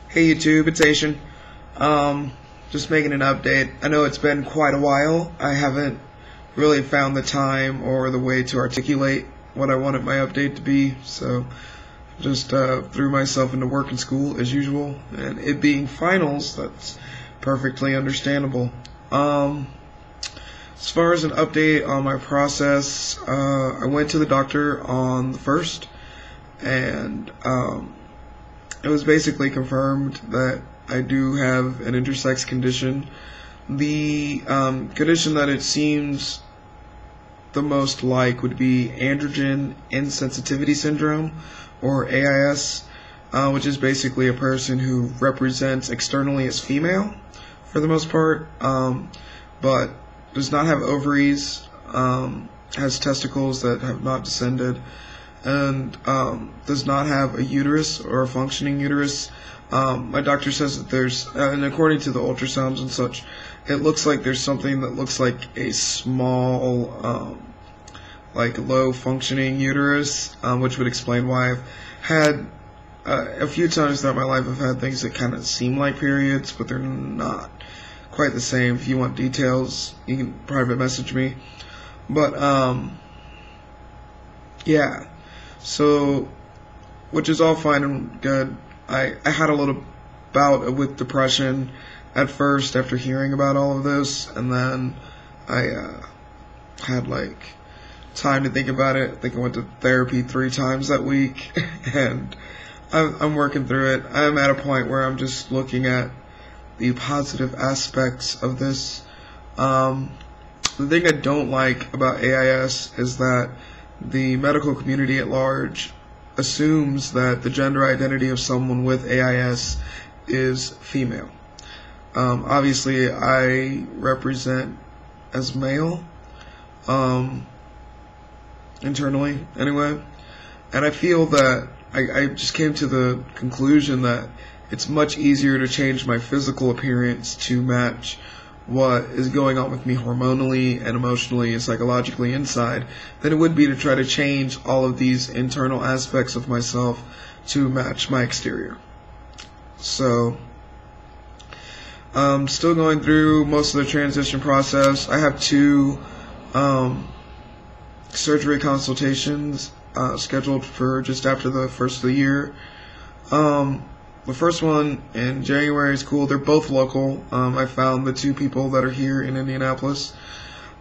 Hey YouTube, it's Asian. Just making an update. I know it's been quite a while. I haven't really found the time or the way to articulate what I wanted my update to be, so just threw myself into work and school as usual. And it being finals, that's perfectly understandable. As far as an update on my process, I went to the doctor on the 1st, and it was basically confirmed that I do have an intersex condition. The condition that it seems the most like would be androgen insensitivity syndrome, or AIS, which is basically a person who represents externally as female for the most part, but does not have ovaries, has testicles that have not descended, and does not have a uterus or a functioning uterus. My doctor says that there's, and according to the ultrasounds and such, it looks like there's something that looks like a small, like low functioning uterus, which would explain why I've had a few times throughout my life I've had things that kind of seem like periods, but they're not quite the same. If you want details, you can private message me. But yeah. So, which is all fine and good. I had a little bout with depression at first after hearing about all of this, and then I had like time to think about it. I think I went to therapy 3 times that week, and I'm working through it. I'm at a point where I'm just looking at the positive aspects of this. The thing I don't like about AIS is that the medical community at large assumes that the gender identity of someone with AIS is female. Obviously, I represent as male, internally anyway, and I feel that I just came to the conclusion that it's much easier to change my physical appearance to match what is going on with me hormonally and emotionally and psychologically inside than it would be to try to change all of these internal aspects of myself to match my exterior. So, still going through most of the transition process. I have 2 surgery consultations scheduled for just after the first of the year. The first one in January is cool. They're both local. I found the 2 people that are here in Indianapolis.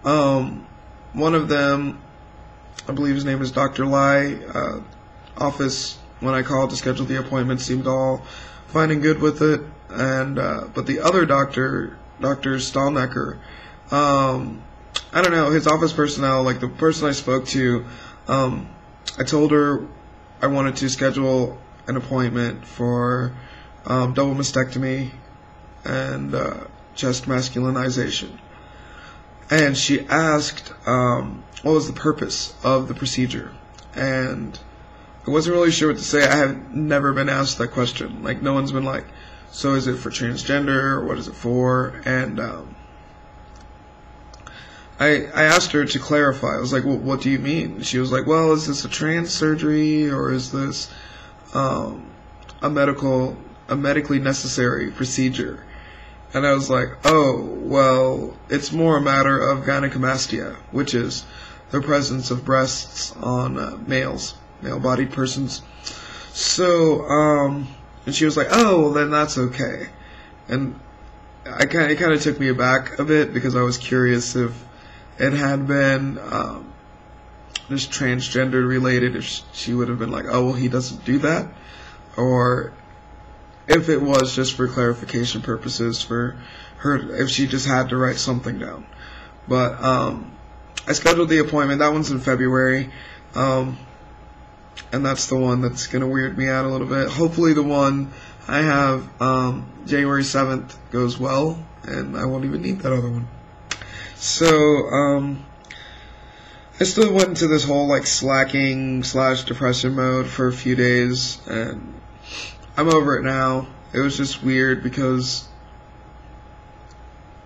One of them, I believe his name is Dr. Lai. Office, when I called to schedule the appointment, seemed all fine and good with it. And but the other doctor, Dr. Stahlnecker, I don't know, his office personnel, like the person I spoke to, I told her I wanted to schedule an appointment for double mastectomy and chest masculinization. And she asked what was the purpose of the procedure. And I wasn't really sure what to say. I have never been asked that question. Like, no one's been like, so is it for transgender, or what is it for? And I asked her to clarify. I was like, well, what do you mean? She was like, well, is this a trans surgery, or is this a medically necessary procedure? And I was like, oh, well, it's more a matter of gynecomastia, which is the presence of breasts on male-bodied persons. So, and she was like, oh, well, then that's okay. And it kind of took me aback a bit, because I was curious if it had been just transgender related, if she would have been like, oh, well, he doesn't do that, or if it was just for clarification purposes for her, if she just had to write something down. But I scheduled the appointment. That one's in February, and that's the one that's going to weird me out a little bit. Hopefully the one I have January 7th goes well, and I won't even need that other one. So, I still went into this whole like slacking / depression mode for a few days, and I'm over it now. It was just weird because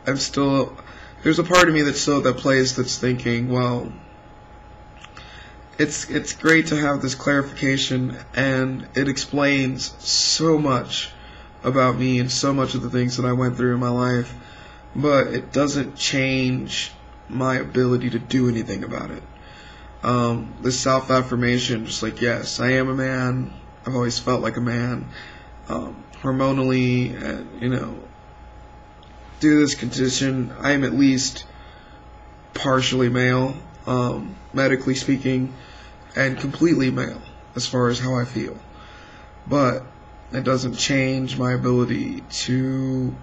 there's a part of me that's still at that place that's thinking, well, it's great to have this clarification, and it explains so much about me and so much of the things that I went through in my life, but it doesn't change my ability to do anything about it. This self-affirmation, just like, yes, I am a man. I've always felt like a man. Hormonally, and, due to this condition, I am at least partially male, medically speaking, and completely male as far as how I feel. But it doesn't change my ability to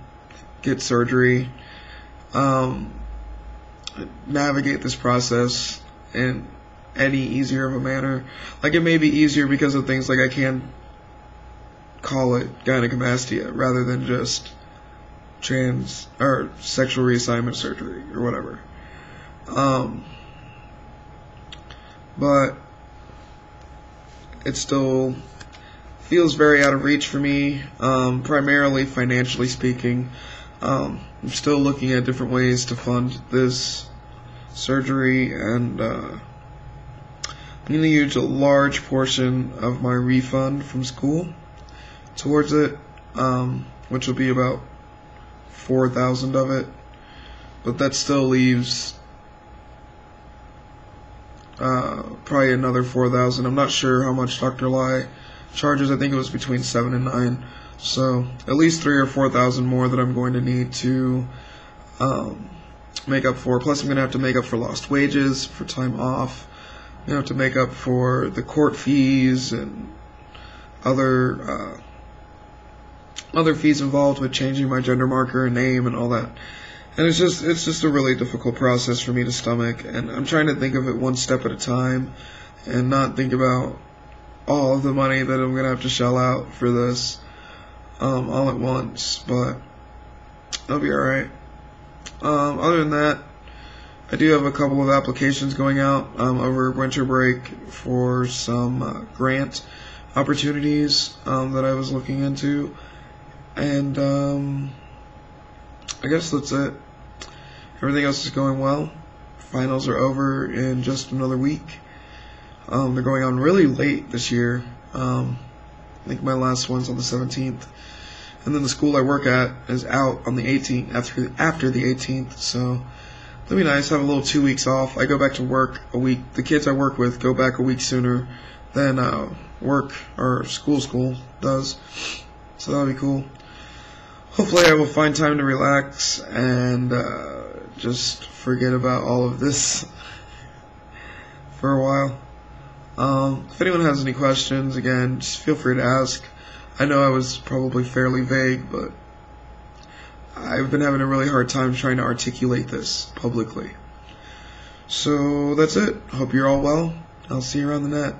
get surgery, navigate this process in any easier of a manner. Like, it may be easier because of things like I can call it gynecomastia rather than just trans or sexual reassignment surgery or whatever. But it still feels very out of reach for me, primarily financially speaking. I'm still looking at different ways to fund this surgery, and I'm going to use a large portion of my refund from school towards it, which will be about $4,000 of it, but that still leaves probably another $4,000. I'm not sure how much Dr. Lai charges. I think it was between $7,000 and $9,000, so at least $3,000 or $4,000 more that I'm going to need to make up for. Plus, I'm going to have to make up for lost wages, for time off. I'm going to have to make up for the court fees and other fees involved with changing my gender marker and name and all that. And it's just a really difficult process for me to stomach, and I'm trying to think of it one step at a time and not think about all of the money that I'm going to have to shell out for this all at once, but I'll be alright. Other than that, I do have a couple of applications going out over winter break for some grant opportunities that I was looking into, and I guess that's it. Everything else is going well. Finals are over in just another week. They're going on really late this year. I think my last one's on the 17th. And then the school I work at is out on the 18th, after the 18th. So it'll be nice. Have a little 2 weeks off. I go back to work a week. The kids I work with go back a week sooner than work or school does. So that'll be cool. Hopefully I will find time to relax and just forget about all of this for a while. If anyone has any questions, again, just feel free to ask. I know I was probably fairly vague, but I've been having a really hard time trying to articulate this publicly. So that's it. Hope you're all well. I'll see you around the net.